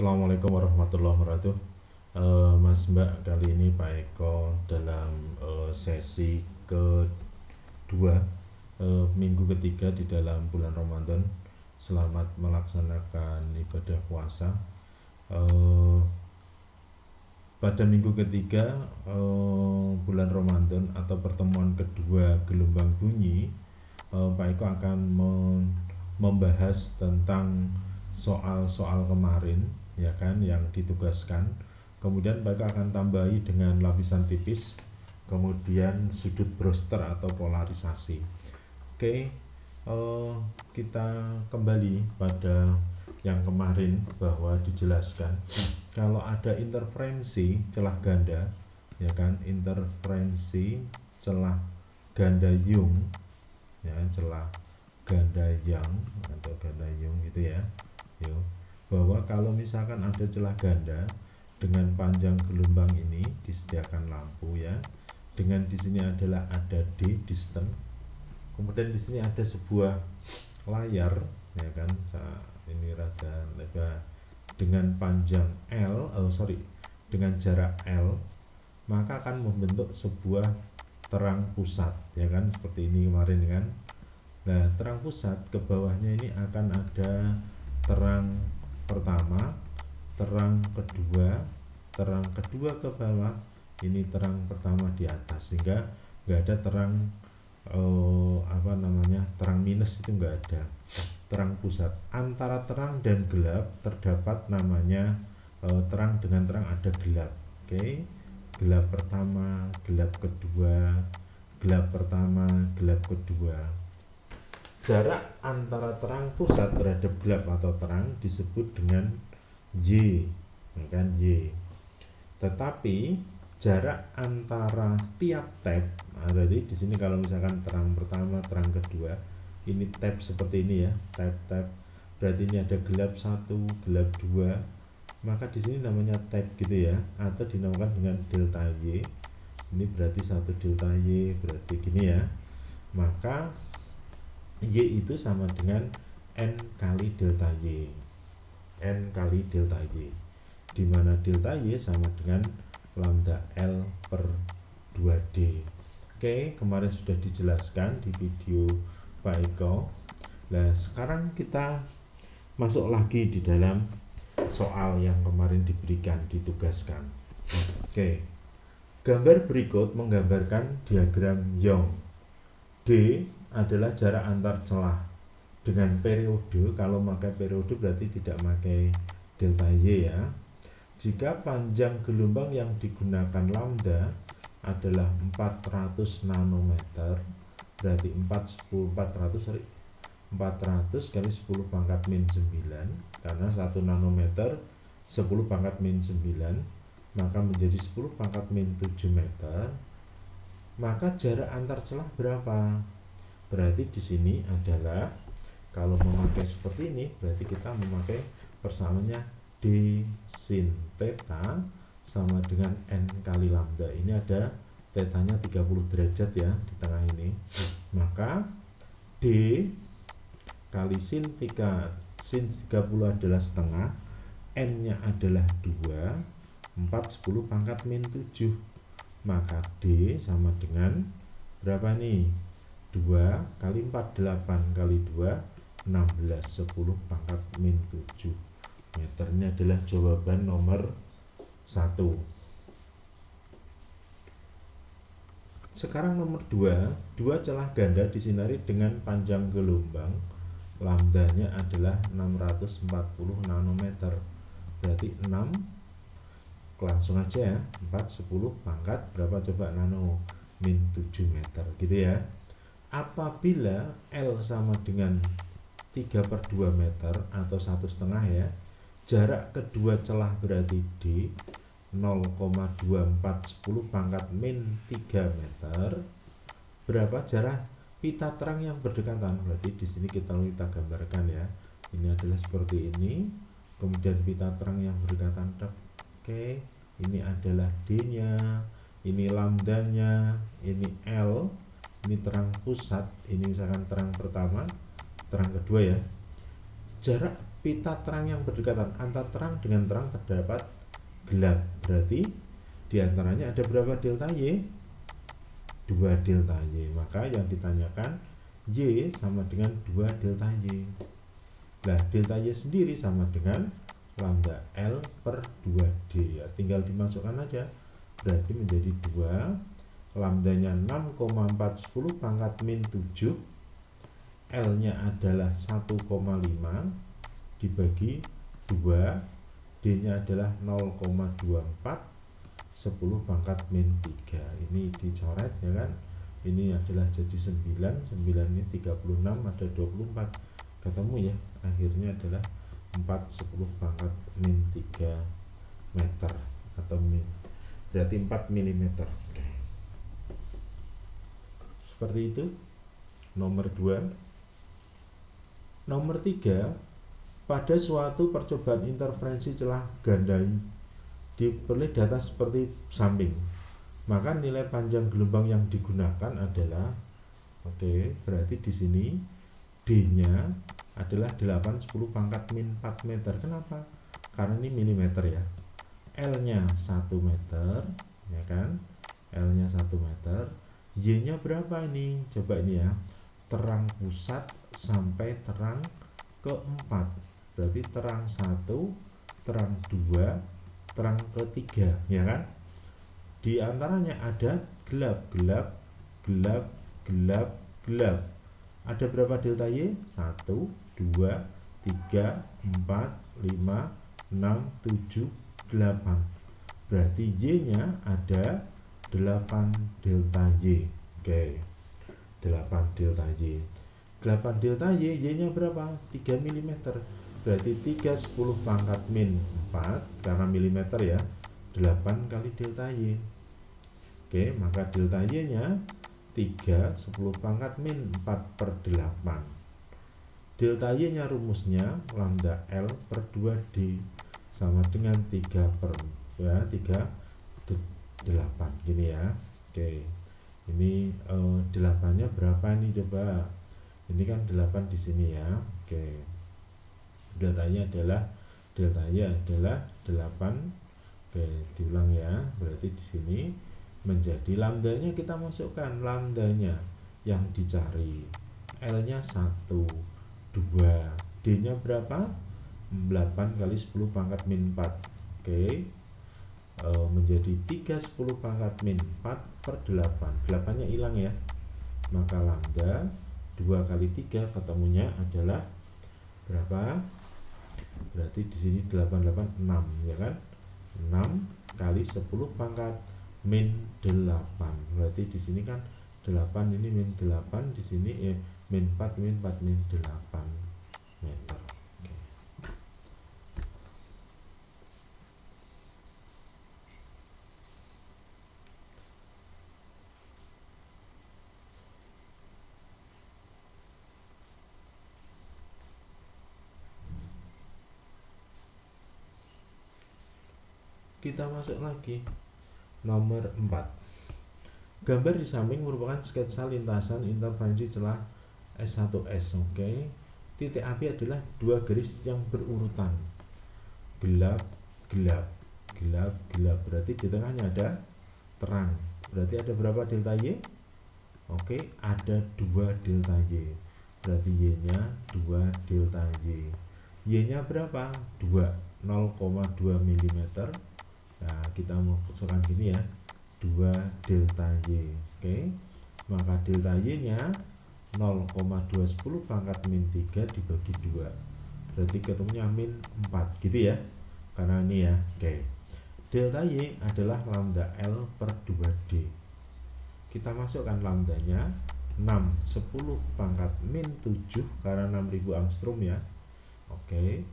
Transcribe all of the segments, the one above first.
Assalamualaikum warahmatullahi wabarakatuh. Mas Mbak, kali ini Pak Eko dalam sesi kedua, minggu ketiga di dalam bulan Ramadan. Selamat melaksanakan ibadah puasa. Pada minggu ketiga bulan Ramadan atau pertemuan kedua gelombang bunyi, Pak Eko akan membahas tentang soal-soal kemarin, ya kan, yang ditugaskan. Kemudian Pak Eko akan tambahi dengan lapisan tipis, kemudian sudut Brewster atau polarisasi. Oke, kita kembali pada yang kemarin, bahwa dijelaskan kalau ada interferensi celah ganda, ya kan, interferensi celah ganda Young, ya, celah ganda Young atau ganda Young gitu ya. Yuk, bahwa kalau misalkan ada celah ganda dengan panjang gelombang ini disediakan lampu, ya, dengan di sini adalah ada D distance, kemudian di sini ada sebuah layar, ya kan, ini rada lebar dengan panjang dengan jarak L, maka akan membentuk sebuah terang pusat, ya kan, seperti ini kemarin kan. Nah, terang pusat ke bawahnya ini akan ada terang pertama, terang kedua ke bawah, ini terang pertama di atas, sehingga nggak ada terang terang minus, itu nggak ada. Terang pusat antara terang dan gelap terdapat namanya terang dengan terang ada gelap. Oke, gelap pertama, gelap kedua, gelap pertama, gelap kedua. Jarak antara terang pusat terhadap gelap atau terang disebut dengan Y, kan, Y. Tetapi jarak antara tiap tab, jadi di sini kalau misalkan terang pertama, terang kedua, ini tab seperti ini ya, tab, berarti ini ada gelap 1, gelap 2, maka di sini namanya tab gitu ya, atau dinamakan dengan delta Y. Ini berarti 1 delta Y, berarti gini ya. Maka Y itu sama dengan N kali delta Y, N kali delta Y, di mana delta Y sama dengan lambda L per 2D. Oke, kemarin sudah dijelaskan di video Pak Eko. Nah, sekarang kita masuk lagi di dalam soal yang kemarin ditugaskan. Oke, gambar berikut menggambarkan diagram Young. D adalah jarak antar celah dengan periode. Kalau pakai periode berarti tidak pakai delta Y ya. Jika panjang gelombang yang digunakan lambda adalah 400 nanometer, berarti 400 kali 10 pangkat min 9, karena 1 nanometer 10 pangkat min 9, maka menjadi 10 pangkat min 7 meter. Maka jarak antar celah berapa? Berarti di sini adalah, kalau memakai seperti ini, berarti kita memakai persamaannya D sin theta sama dengan N kali lambda. Ini ada tetanya 30 derajat ya di tengah ini. Maka D kali sin 30 adalah setengah, N nya adalah 2, 4 10 pangkat min 7, maka D sama dengan berapa nih? 2 kali 4 8 kali 2 16, 10 pangkat min 7 meter. Ini adalah jawaban nomor 1. Sekarang nomor 2, dua celah ganda disinari dengan panjang gelombang lambdanya adalah 640 nanometer. Berarti 6, langsung aja ya, 4 10 pangkat berapa coba nano, min 7 meter gitu ya. Apabila L sama dengan 3/2 meter atau 1,5 ya, jarak kedua celah berarti D 0,2410 pangkat min 3 meter. Berapa jarak pita terang yang berdekatan? Berarti di sini kita gambarkan ya. Ini adalah seperti ini. Kemudian pita terang yang berdekatan. Oke, ini adalah D-nya, ini lambdanya, ini L, ini terang pusat, ini misalkan terang pertama, terang kedua ya. Jarak pita terang yang berdekatan. Antara terang dengan terang terdapat gelap. Berarti diantaranya ada berapa delta Y? 2 delta Y. Maka yang ditanyakan Y sama dengan 2 delta Y. Nah, delta Y sendiri sama dengan lambda L per 2D. Ya, tinggal dimasukkan aja. Berarti menjadi 2. Lambdanya 6,410 pangkat min 7. L-nya adalah 1,5 dibagi 2, D-nya adalah 0,24, 10 pangkat min 3. Ini dicoret ya kan. Ini adalah jadi 9, 9 ini 36, ada 24. Ketemu ya, akhirnya adalah 4, 10 pangkat min 3 meter atau min, berarti 4 mm. Oke. Seperti itu. Nomor 2. Nomor 3, pada suatu percobaan interferensi celah ganda diperoleh data seperti samping, maka nilai panjang gelombang yang digunakan adalah, berarti di sini D-nya adalah 8, 10 pangkat min 4 meter. Kenapa? Karena ini milimeter ya. L-nya 1 meter, ya kan? L-nya 1 meter. Y-nya berapa ini? Coba ini ya. Terang pusat sampai terang keempat. Berarti terang 1, terang 2, terang ketiga, ya kan? Di antaranya ada gelap, gelap, gelap, gelap, gelap. Ada berapa delta Y? 1, 2, 3, 4, 5, 6, 7, 8. Berarti Y-nya ada 8 delta Y. Oke. 8 delta Y. 8 delta Y, Y-nya berapa? 3 mm. Berarti 3, 10 pangkat min 4, karena milimeter ya, 8 kali delta Y. Oke, maka delta Y-nya 3, 10 pangkat min 4 per 8. Delta Y-nya rumusnya lambda L per 2D sama dengan 3 per ya, 3 8 gini ya. Oke. Ini 8-nya berapa ini coba? Ini kan 8 di sini ya. Oke. Delta Y adalah 8. Oke, diulang ya. Berarti di sini menjadi lambdanya kita masukkan lambdanya yang dicari. L-nya 1, 2, D-nya berapa? 8 kali 10 pangkat min 4. Oke. Menjadi 3, 10 pangkat min 4 per 8. 8-nya hilang ya. Maka lambda 2 kali 3 ketemunya adalah berapa? Berarti di sini 88, 6 ya kan? 6 kali 10 pangkat min 8. Berarti di sini kan 8 ini min 8, di sini min 4 min 8 meter. Oke. Kita masuk lagi. Nomor 4. Gambar di samping merupakan sketsa lintasan interferensi celah S1S. Oke. Titik api adalah 2 garis yang berurutan. Gelap, gelap, gelap, gelap. Berarti di tengahnya ada terang. Berarti ada berapa delta Y? Oke, ada 2 delta Y. Berarti Y-nya 2 delta Y. Y-nya berapa? 2, 0,2 mm. Nah, kita mau masukkan gini ya, 2 delta Y. Oke, maka delta Y-nya 0,210 pangkat min 3 dibagi 2. Berarti ketemunya min 4 gitu ya. Karena ini ya. Oke. Delta Y adalah lambda L per 2D. Kita masukkan lambdanya 6, 10 pangkat min 7 karena 6000 angstrom ya. Oke.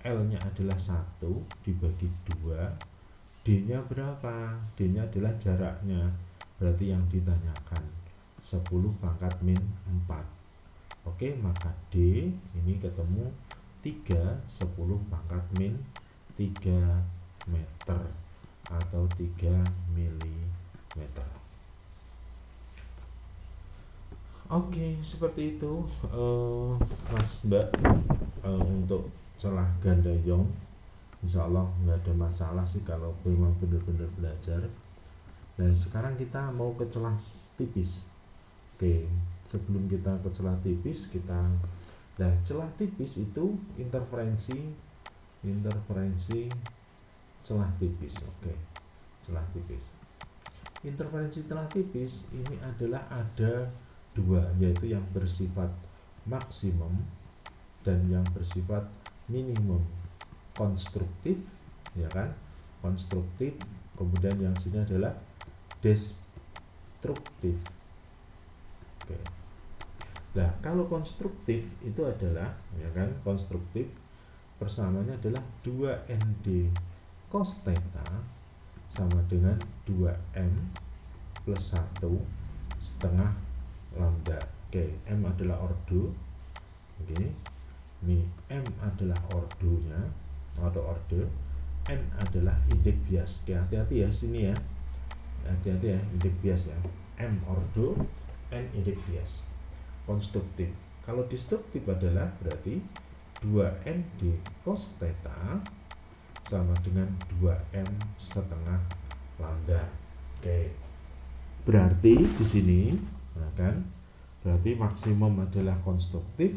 L-nya adalah 1 dibagi 2. D-nya berapa? D-nya adalah jaraknya. Berarti yang ditanyakan 10 pangkat min 4. Oke, maka D ini ketemu 3, 10 pangkat min 3 meter atau 3 mm. Oke, seperti itu Mas Mbak, untuk celah ganda Young. Insya Allah nggak ada masalah sih kalau memang benar-benar belajar. Dan sekarang kita mau ke celah tipis. Oke, sebelum kita ke celah tipis, celah tipis itu interferensi celah tipis. Oke, celah tipis. Interferensi celah tipis ini adalah ada dua, yaitu yang bersifat maksimum dan yang bersifat minimum. Konstruktif, ya kan, konstruktif. Kemudian yang sini adalah destruktif. Oke. Nah, kalau konstruktif itu adalah, ya kan, konstruktif persamaannya adalah 2ND cos theta sama dengan 2M plus 1 setengah lambda. Oke, M adalah ordo. Oke, ini M adalah ordonya atau orde, N adalah indeks bias. Oke, hati-hati ya sini ya, hati-hati ya, indeks bias ya. M ordo, N indeks bias. Konstruktif. Kalau destruktif adalah berarti 2ND cos theta sama dengan 2M setengah lambda. Oke, berarti di sini, nah kan, berarti maksimum adalah konstruktif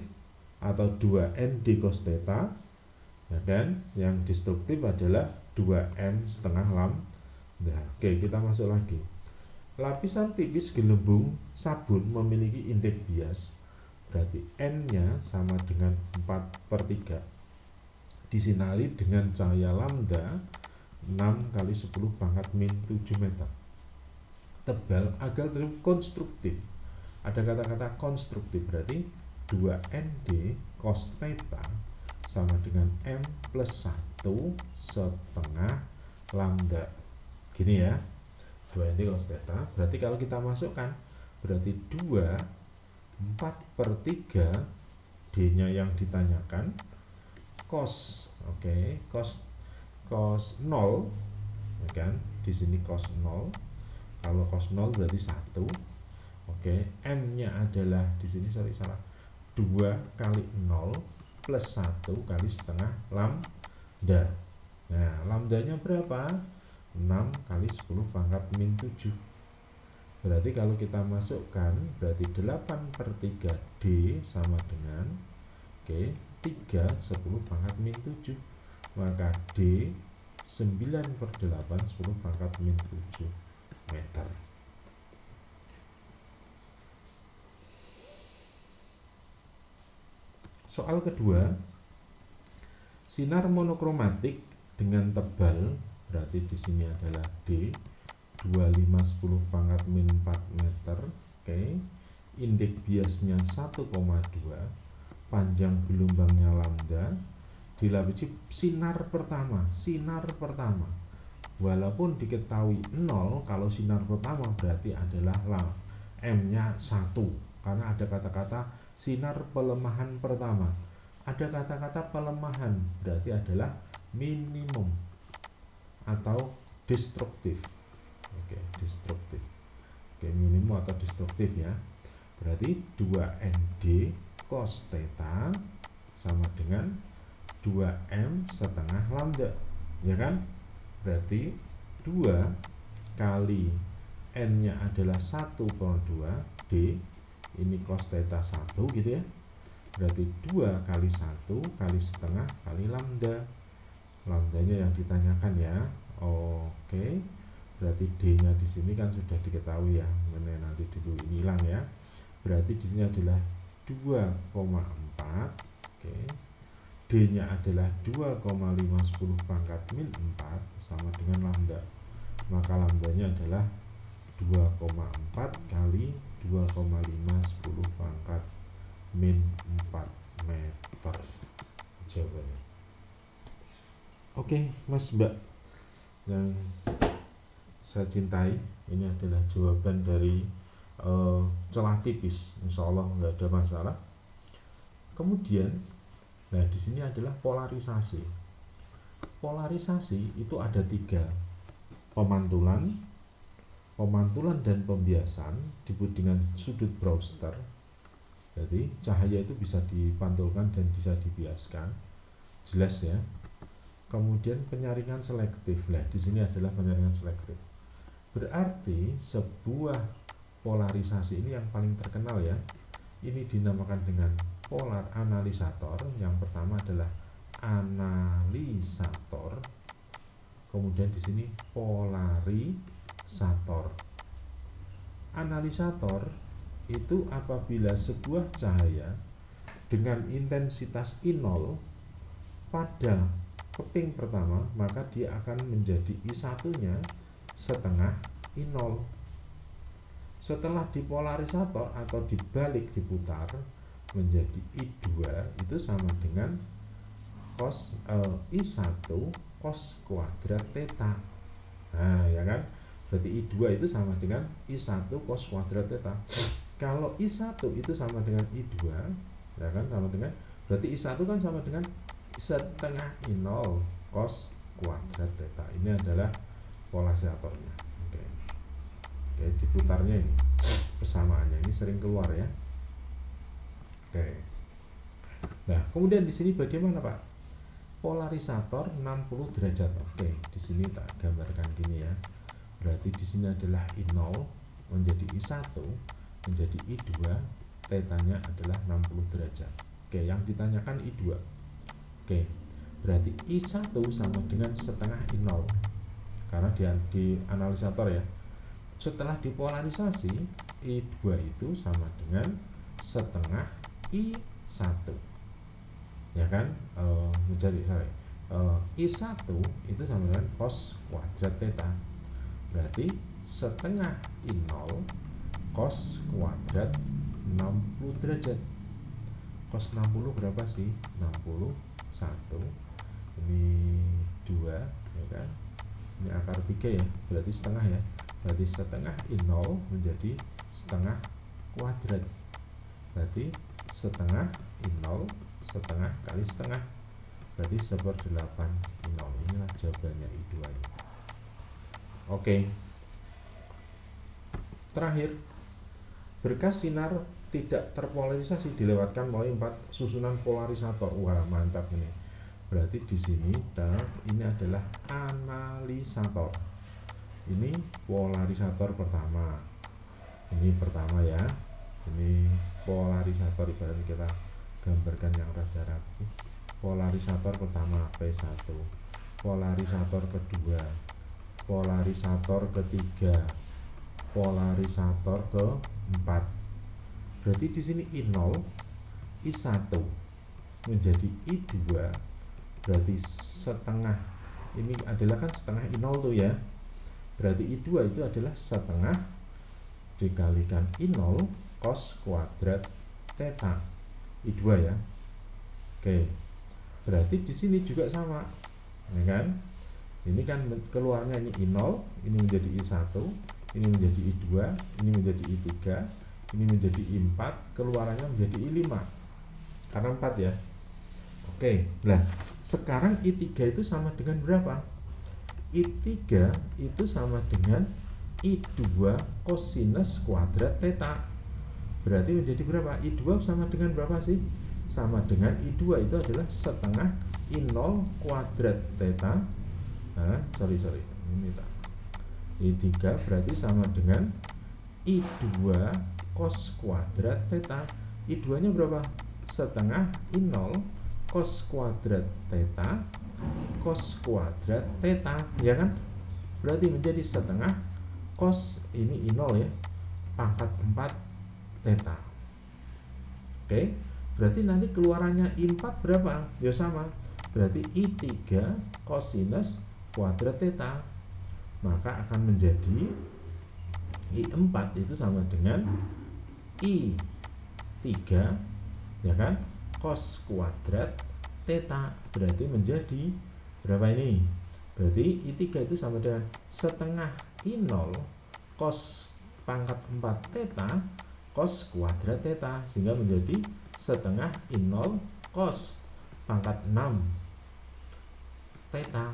atau 2ND cos theta, ya kan, yang destruktif adalah 2M setengah lambda. Oke, kita masuk lagi. Lapisan tipis gelembung sabun memiliki indeks bias, berarti N-nya sama dengan 4/3. Disinari dengan cahaya lambda 6 kali 10 pangkat min 7 meter. Tebal agar terus konstruktif. Ada kata-kata konstruktif, berarti 2ND cos theta sama dengan M plus 1 setengah lambda. Gini ya, 2ND cos theta. Berarti kalau kita masukkan, berarti 4/3 D-nya yang ditanyakan cos. Oke, cos 0, ya kan? Di sini cos 0. Kalau cos 0 berarti 1. Oke, M-nya adalah di sini salah. 2 kali 0 plus 1 kali setengah lambda. Nah, lambdanya berapa? 6 kali 10 pangkat min 7. Berarti kalau kita masukkan, berarti 8/3 D sama dengan 3 10 pangkat min 7. Maka D 9/8 10 pangkat min 7 meter. Soal kedua, sinar monokromatik dengan tebal, berarti di sini adalah D 25 10 pangkat min 4 meter. Oke, indeks biasnya 1,2, panjang gelombangnya lambda, dilapisi sinar pertama. Walaupun diketahui 0, kalau sinar pertama berarti adalah M-nya 1, karena ada kata-kata sinar pelemahan pertama. Ada kata-kata pelemahan, berarti adalah minimum atau destruktif. Oke, destruktif. Oke, minimum atau destruktif ya. Berarti 2ND cos theta sama dengan 2M setengah lambda, ya kan? Berarti 2 kali N-nya adalah 1/2 D, ini cos theta 1 gitu ya. Berarti 2 kali 1 kali setengah kali lambda. Lambdanya yang ditanyakan ya. Oke, berarti D-nya di sini kan sudah diketahui ya. Mana nanti dulu ini hilang ya. Berarti di sini adalah 2,4. Oke. D-nya adalah 2,5 10 pangkat min 4 sama dengan lambda. Maka lambdanya adalah 2,4 kali 2,5 10 pangkat min 4 meter. Jawabannya. Oke, Mas Mbak yang saya cintai, ini adalah jawaban dari celah tipis. Insya Allah nggak ada masalah. Kemudian, nah di sini adalah polarisasi. Polarisasi itu ada 3: pemantulan dan pembiasan disebut dengan sudut Brewster. Jadi cahaya itu bisa dipantulkan dan bisa dibiaskan. jelas ya. Kemudian penyaringan selektif. Nah, di sini adalah penyaringan selektif. Berarti sebuah polarisasi ini yang paling terkenal ya. Ini dinamakan dengan polar analisator. Yang pertama adalah analisator. Kemudian di sini polarisator. Analisator itu apabila sebuah cahaya dengan intensitas I0 pada keping pertama, maka dia akan menjadi I1-nya setengah I0. Setelah dipolarisator atau dibalik diputar menjadi I2, itu sama dengan cos I1 cos kuadrat theta. Nah, ya kan? Berarti I2 itu sama dengan I1 cos kuadrat theta. Kalau I1 itu sama dengan I2, ya kan, sama dengan, berarti I1 kan sama dengan setengah I0 cos kuadrat theta. Ini adalah polarisatornya. Oke, diputarnya ini persamaannya ini sering keluar ya. Oke. Nah, kemudian di sini bagaimana, Pak? Polarisator 60 derajat. Oke, di sini tak gambarkan gini ya. Berarti di sini adalah I0 menjadi I1 menjadi I2, tetanya adalah 60 derajat. Oke, yang ditanyakan I2. Oke, berarti I1 sama dengan setengah I0 karena dia di analisator ya. Setelah dipolarisasi, I2 itu sama dengan setengah I1, ya kan? I1 itu sama dengan cos kuadrat theta. Berarti setengah I0 cos kuadrat 60 derajat. Cos 60 berapa sih? 61. Ini 2, ya kan? Ini akar 3 ya, berarti setengah ya. Berarti setengah I0 menjadi setengah kuadrat. Berarti setengah I0 setengah kali setengah, berarti 1/8 I0. Inilah jawabannya I2 ini. Oke. Terakhir, berkas sinar tidak terpolarisasi dilewatkan melalui 4 susunan polarisator. Wah, mantap ini. Berarti di sini ini adalah analisator. Ini polarisator pertama. Ini pertama ya. Ini polarisator, ibarat kita gambarkan yang rada rapi. Polarisator pertama P1, polarisator kedua, polarisator ketiga, polarisator keempat. Berarti di sini I0, I1 menjadi I2, berarti setengah. Ini adalah kan setengah I0 tuh ya. Berarti I2 itu adalah setengah dikalikan I0 cos kuadrat theta. I2 ya. Oke. Berarti di sini juga sama. Ya kan? Ini kan keluarnya ini I0, ini menjadi I1, ini menjadi I2, ini menjadi I3, ini menjadi I4, keluarannya menjadi I5. Karena 4 ya. Oke. Nah, sekarang I3 itu sama dengan berapa? I3 itu sama dengan I2 cosinus kuadrat theta. Berarti menjadi berapa? I2 sama dengan berapa sih? Sama dengan I2 itu adalah setengah I0 kuadrat theta. Ini I3 berarti sama dengan I2 cos kuadrat theta. I2 nya berapa? Setengah I0 cos kuadrat theta cos kuadrat theta, ya kan? Berarti menjadi setengah cos ini I0 ya, pangkat 4 theta. Oke, berarti nanti keluarannya I4 berapa? Ya sama, berarti I3 cosinus kuadrat theta, maka akan menjadi I4 itu sama dengan I3, ya kan, cos kuadrat theta. Berarti menjadi berapa ini? Berarti I3 itu sama dengan setengah I0 cos pangkat 4 theta cos kuadrat theta, sehingga menjadi setengah I0 cos pangkat 6 theta.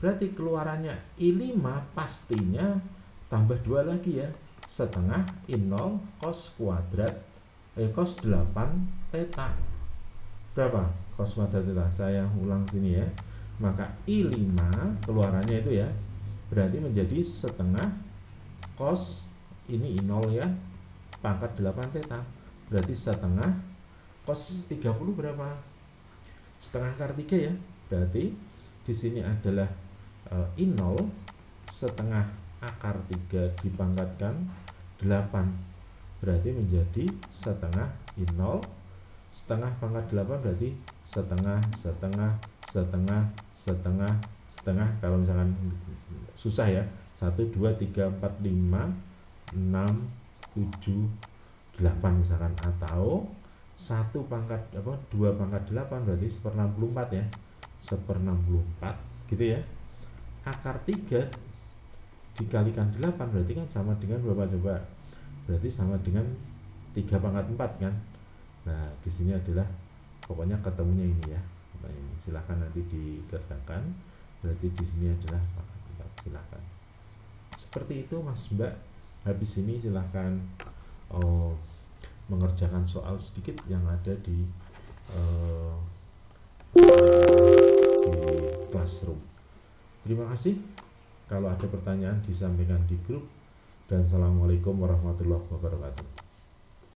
Berarti keluarannya I5 pastinya tambah 2 lagi ya, setengah I0 cos kuadrat cos 8 theta. berapa? Cos kuadrat theta. Saya ulang sini ya. Maka I5 keluarannya itu ya, berarti menjadi setengah cos ini I0 ya, pangkat 8 theta. Berarti setengah cos 30 berapa? Setengah akar 3 ya. Berarti di sini adalah I0 setengah akar 3 dipangkatkan 8. Berarti menjadi setengah I0 setengah pangkat 8 berarti setengah, kalau misalkan susah ya, 1, 2, 3, 4, 5, 6, 7, 8 misalkan, atau 1 pangkat 2 pangkat 8 berarti 1/64 ya, 1/64 gitu ya. Akar 3 dikalikan 8 berarti kan sama dengan berapa coba? Berarti sama dengan 3 pangkat 4 kan. Nah, di sini adalah pokoknya ketemunya ini ya. Nah, ini silahkan nanti dikerjakan. Berarti di sini adalah pangkat 4. Silahkan. Seperti itu Mas Mbak. Habis ini silahkan mengerjakan soal sedikit yang ada di classroom. Terima kasih. Kalau ada pertanyaan disampaikan di grup. Dan assalamualaikum warahmatullahi wabarakatuh.